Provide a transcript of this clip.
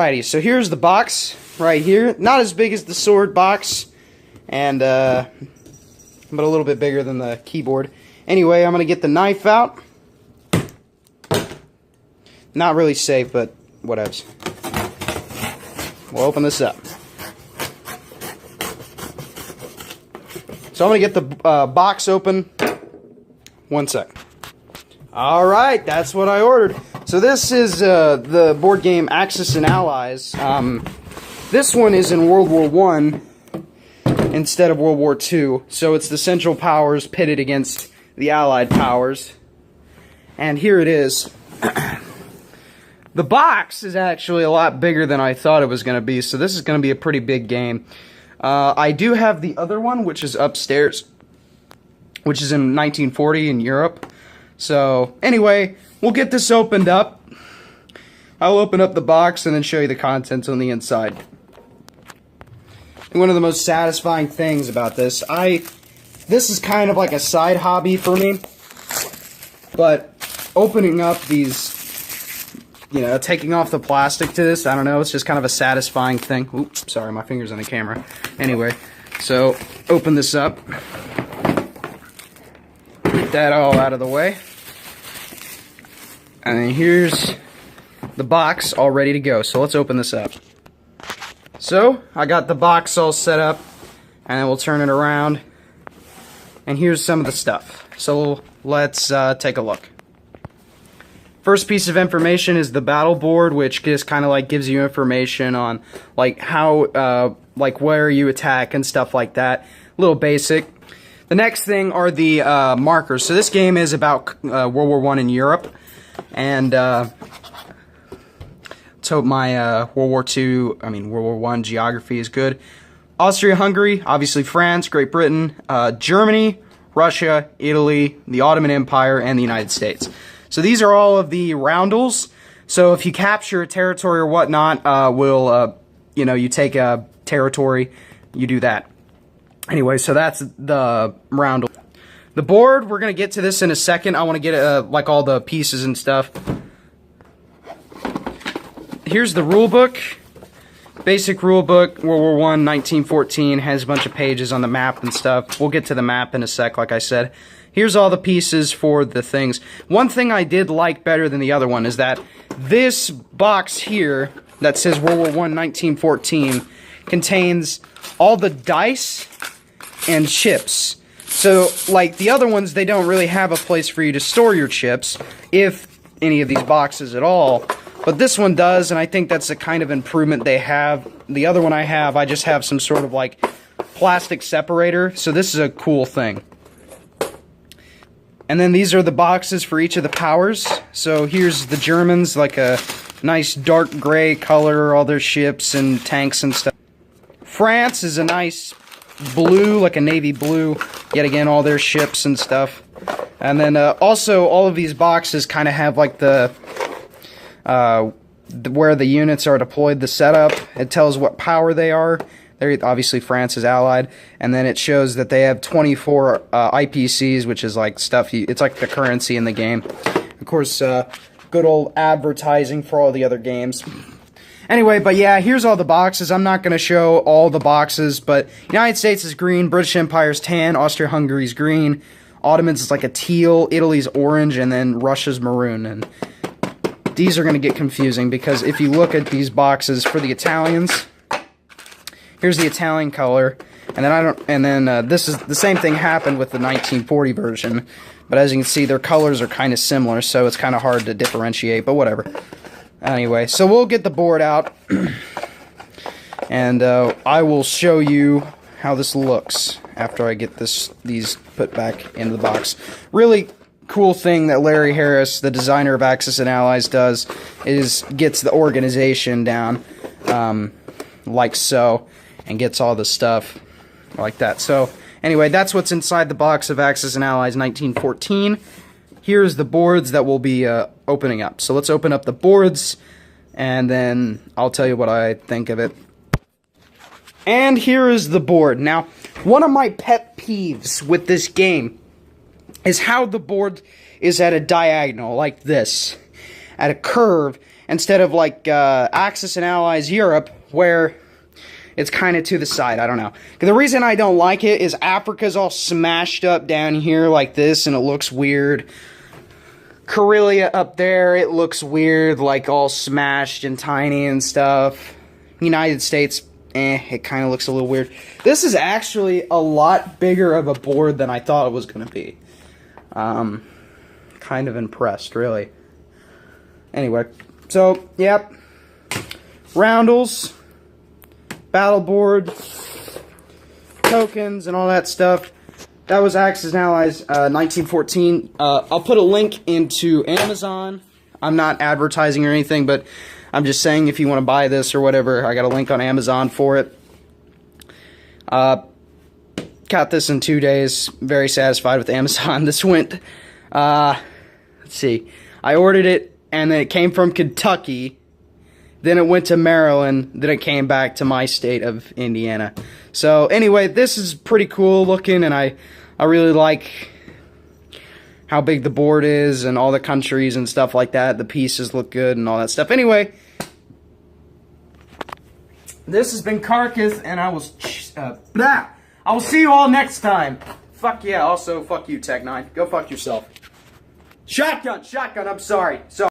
Alrighty, so here's the box right here. Not as big as the sword box, and but a little bit bigger than the keyboard. Anyway, I'm gonna get the knife out. Not really safe, but whatevs. We'll open this up. So I'm gonna get the box open. One sec. Alright, that's what I ordered. So this is the board game Axis and Allies. This one is in World War I instead of World War II. So it's the Central Powers pitted against the Allied powers. And here it is. The box is actually a lot bigger than I thought it was going to be. So this is going to be a pretty big game. I do have the other one, which is upstairs, which is in 1940 in Europe. So, anyway, we'll get this opened up. I'll open up the box and then show you the contents on the inside. And one of the most satisfying things about this, this is kind of like a side hobby for me, but opening up these, you know, taking off the plastic to this, I don't know, it's just kind of a satisfying thing. Oops, sorry, my finger's on the camera. Anyway, so, open this up. Get that all out of the way. And then here's the box all ready to go. So let's open this up. So I got the box all set up, and then we'll turn it around. And here's some of the stuff. So let's take a look. First piece of information is the battle board, which just kind of like gives you information on like how, like where you attack and stuff like that. A little basic. The next thing are the markers. So this game is about World War I in Europe, and let's hope my World War I geography is good. Austria-Hungary, obviously France, Great Britain, Germany, Russia, Italy, the Ottoman Empire, and the United States. So these are all of the roundels. So if you capture a territory or whatnot, you know, you take a territory, you do that. Anyway, so that's the roundel. The board, we're going to get to this in a second. I want to get like all the pieces and stuff. Here's the rule book. Basic rule book, World War I, 1914, has a bunch of pages on the map and stuff. We'll get to the map in a sec, like I said. Here's all the pieces for the things. One thing I did like better than the other one is that this box here that says World War I, 1914 contains all the dice and chips. So, like the other ones, they don't really have a place for you to store your chips, if any of these boxes at all. But this one does, and I think that's the kind of improvement they have. The other one I just have some sort of like plastic separator, so this is a cool thing. And then these are the boxes for each of the powers. So here's the Germans, like a nice dark gray color, all their ships and tanks and stuff. France is a nice blue, like a navy blue, yet again all their ships and stuff. And then also all of these boxes kind of have like the where the units are deployed, the setup. It tells what power they are. They're obviously France is allied, and then it shows that they have 24 IPCs, which is like stuff, it's like the currency in the game. Of course, good old advertising for all the other games. Anyway, but yeah, here's all the boxes. I'm not going to show all the boxes, but United States is green, British Empire's tan, Austria-Hungary's green, Ottomans is like a teal, Italy's orange, and then Russia's maroon. And these are going to get confusing because if you look at these boxes for the Italians, here's the Italian color, and then this is the same thing happened with the 1940 version, but as you can see, their colors are kind of similar, so it's kind of hard to differentiate, but whatever. Anyway, so we'll get the board out, and I will show you how this looks after I get these put back into the box. Really cool thing that Larry Harris, the designer of Axis and Allies, does is gets the organization down like so, and gets all the stuff like that. So anyway, that's what's inside the box of Axis and Allies 1914. Here's the boards that we'll be opening up. So let's open up the boards, and then I'll tell you what I think of it. And here is the board. Now, one of my pet peeves with this game is how the board is at a diagonal, like this, at a curve, instead of like Axis and Allies Europe, where it's kind of to the side. I don't know. The reason I don't like it is Africa's all smashed up down here like this, and it looks weird. Karelia up there, it looks weird, like all smashed and tiny and stuff. United States, it kind of looks a little weird. This is actually a lot bigger of a board than I thought it was going to be. Kind of impressed, really. Anyway, so, yep. Roundels. Battle board, tokens, and all that stuff. That was Axis and Allies 1914. I'll put a link into Amazon. I'm not advertising or anything, but I'm just saying if you want to buy this or whatever, I got a link on Amazon for it. Got this in 2 days. Very satisfied with Amazon. This went, let's see. I ordered it, and then it came from Kentucky. Then it went to Maryland, then it came back to my state of Indiana. So anyway, this is pretty cool looking, and I really like how big the board is and all the countries and stuff like that. The pieces look good and all that stuff. Anyway, this has been KARKATH, and I will see you all next time. Fuck yeah, also fuck you, Tech9. Go fuck yourself. Shotgun, I'm sorry.